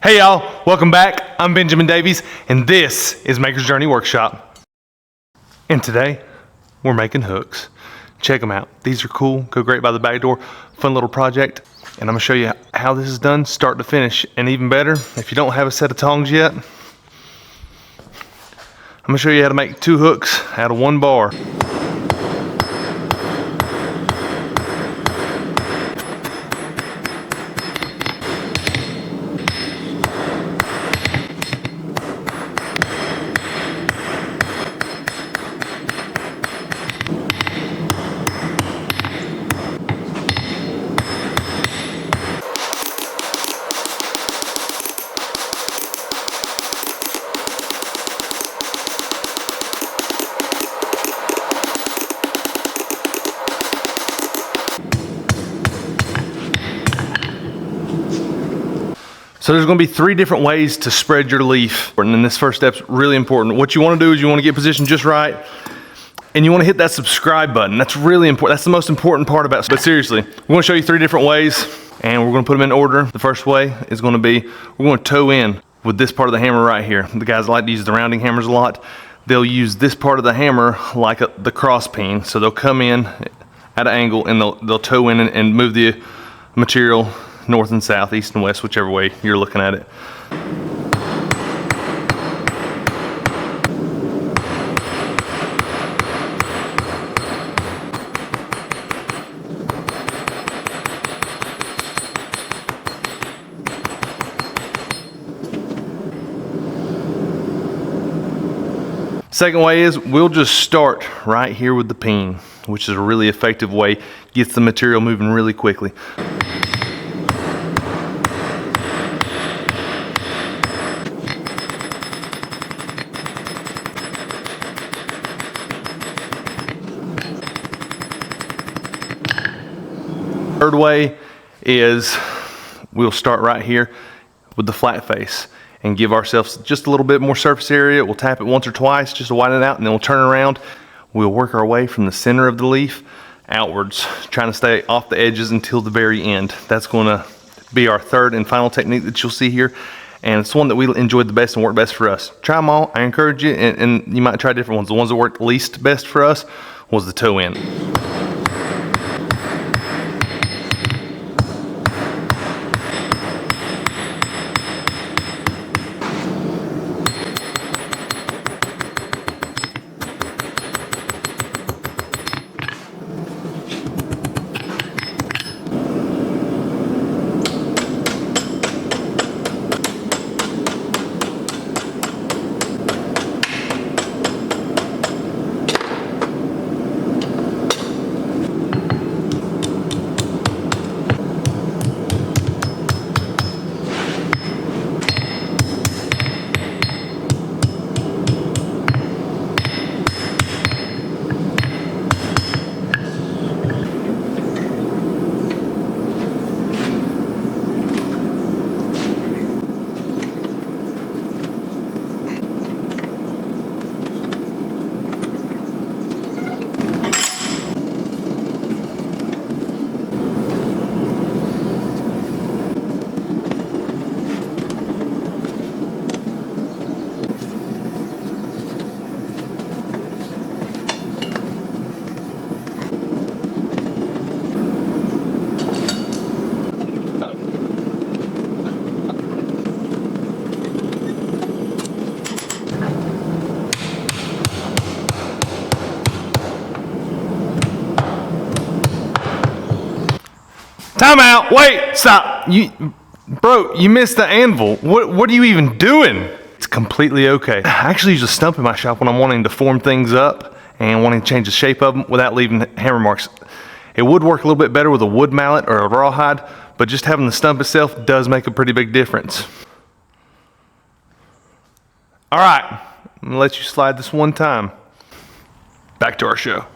Hey y'all, welcome back. I'm Benjamin Davies, and this is Maker's Journey Workshop. And today, we're making hooks. Check them out. These are cool, go great by the back door. Fun little project. And I'm gonna show you how this is done, start to finish. And even better, if you don't have a set of tongs yet, I'm gonna show you how to make 2 hooks out of 1 bar. So there's gonna be 3 different ways to spread your leaf. And then this first step's really important. What you wanna do is you wanna get positioned just right, and you wanna hit that subscribe button. That's really important. That's the most important part about it. But seriously, we're gonna show you 3 different ways, and we're gonna put them in order. The first way is gonna be, we're gonna toe in with this part of the hammer right here. The guys like to use the rounding hammers a lot. They'll use this part of the hammer like the cross peen. So they'll come in at an angle, and they'll toe in and move the material north and south, east and west, whichever way you're looking at it. Second way is we'll just start right here with the peen, which is a really effective way, gets the material moving really quickly. Third way is we'll start right here with the flat face and give ourselves just a little bit more surface area. We'll tap it once or twice just to widen it out, and then we'll turn around. We'll work our way from the center of the leaf outwards, trying to stay off the edges until the very end. That's gonna be our third and final technique that you'll see here. And it's the one that we enjoyed the best and worked best for us. Try them all, I encourage you, and you might try different ones. The ones that worked least best for us was the toe in. Time out, wait, stop. Bro, you missed the anvil. What are you even doing? It's completely okay. I actually use a stump in my shop when I'm wanting to form things up and wanting to change the shape of them without leaving hammer marks. It would work a little bit better with a wood mallet or a rawhide, but just having the stump itself does make a pretty big difference. All right, I'm gonna let you slide this one time. Back to our show.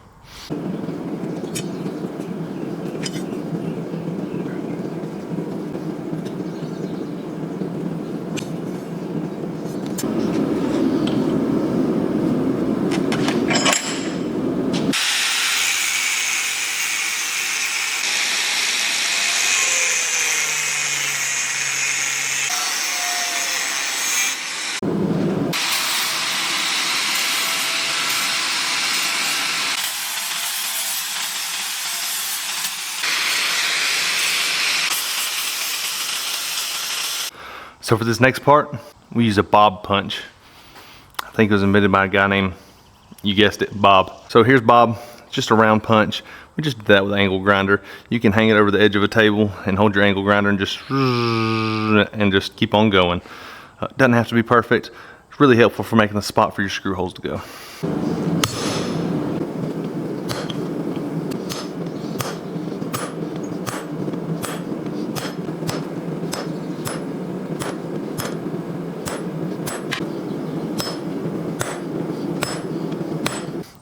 So for this next part, we use a bob punch. I think it was invented by a guy named, you guessed it, Bob. So here's Bob, just a round punch. We just did that with an angle grinder. You can hang it over the edge of a table and hold your angle grinder and just keep on going. Doesn't have to be perfect. It's really helpful for making a spot for your screw holes to go.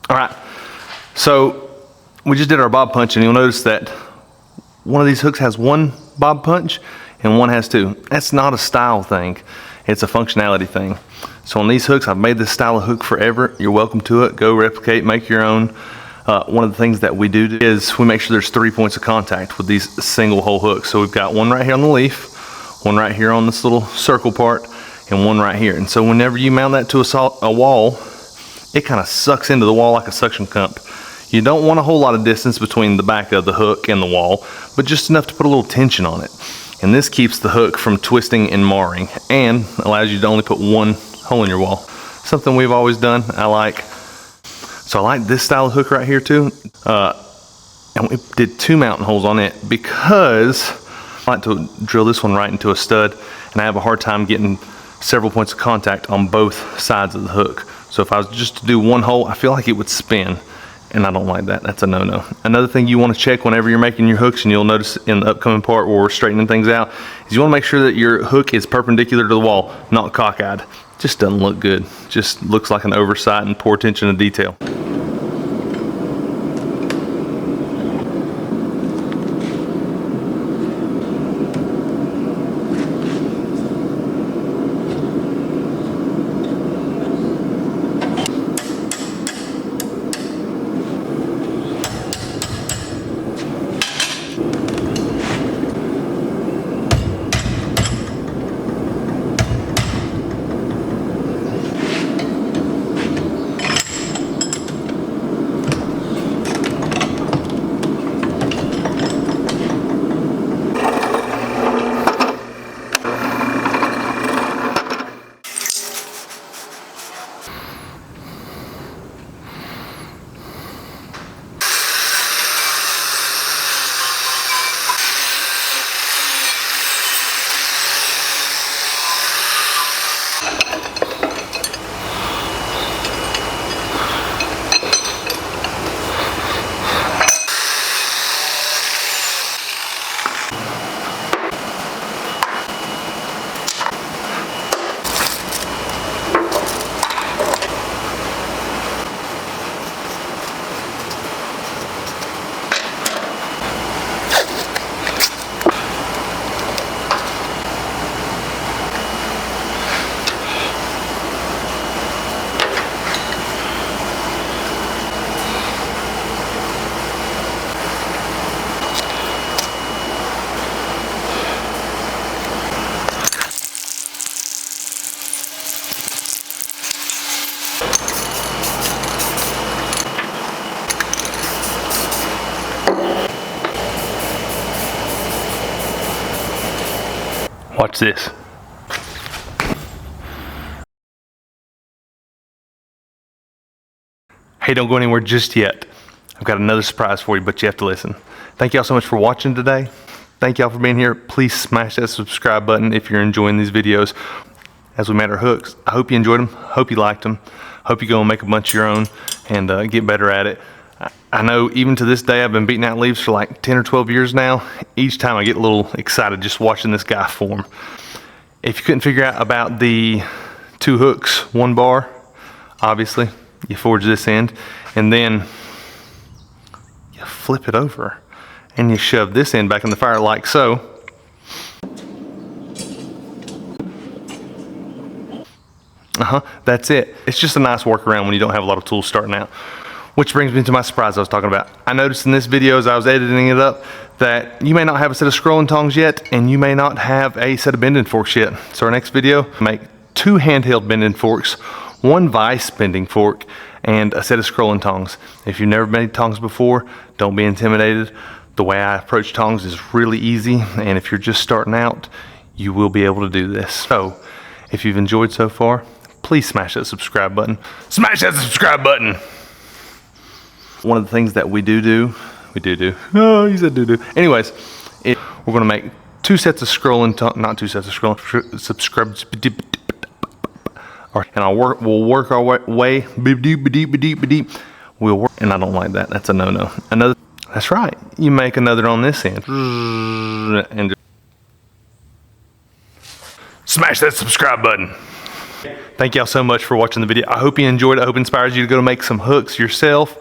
All right, so we just did our bob punch, and you'll notice that one of these hooks has one bob punch and one has two. That's not a style thing, it's a functionality thing. So on these hooks, I've made this style of hook forever. You're welcome to it. Go replicate, make your own. One of the things that we do is we make sure there's 3 points of contact with these single hole hooks. So we've got one right here on the leaf, one right here on this little circle part, and one right here. And so whenever you mount that to a wall, it kind of sucks into the wall like a suction cup. You don't want a whole lot of distance between the back of the hook and the wall, but just enough to put a little tension on it. And this keeps the hook from twisting and marring and allows you to only put one hole in your wall. Something we've always done, I like. So I like this style of hook right here too. And we did 2 mounting holes on it because I like to drill this one right into a stud, and I have a hard time getting several points of contact on both sides of the hook. So if I was just to do one hole, I feel like it would spin, and I don't like that. That's a no-no. Another thing you want to check whenever you're making your hooks, and you'll notice in the upcoming part where we're straightening things out, is you want to make sure that your hook is perpendicular to the wall, not cockeyed. Just doesn't look good. Just looks like an oversight and poor attention to detail. Watch this. Hey, don't go anywhere just yet. I've got another surprise for you, but you have to listen. Thank y'all so much for watching today. Thank y'all for being here. Please smash that subscribe button if you're enjoying these videos. As we made our hooks, I hope you enjoyed them. Hope you liked them. Hope you go and make a bunch of your own and get better at it. I know even to this day, I've been beating out leaves for like 10 or 12 years now. Each time I get a little excited just watching this guy form. If you couldn't figure out about the 2 hooks, 1 bar, obviously, you forge this end, and then you flip it over and you shove this end back in the fire like so. That's it. It's just a nice workaround when you don't have a lot of tools starting out. Which brings me to my surprise I was talking about. I noticed in this video as I was editing it up that you may not have a set of scrolling tongs yet, and you may not have a set of bending forks yet. So our next video, make 2 handheld bending forks, 1 vise bending fork, and a set of scrolling tongs. If you've never made tongs before, don't be intimidated. The way I approach tongs is really easy, and if you're just starting out, you will be able to do this. So if you've enjoyed so far, please smash that subscribe button. Smash that subscribe button. One of the things that we do. Oh, you said do. Anyways, we're gonna make 2 sets of scrolling, not 2 sets of scrolling, subscribe. And we'll work our way. We'll work, and I don't like that. That's a no-no. That's right. You make another on this end, and just smash that subscribe button. Thank y'all so much for watching the video. I hope you enjoyed it. I hope it inspires you to go to make some hooks yourself.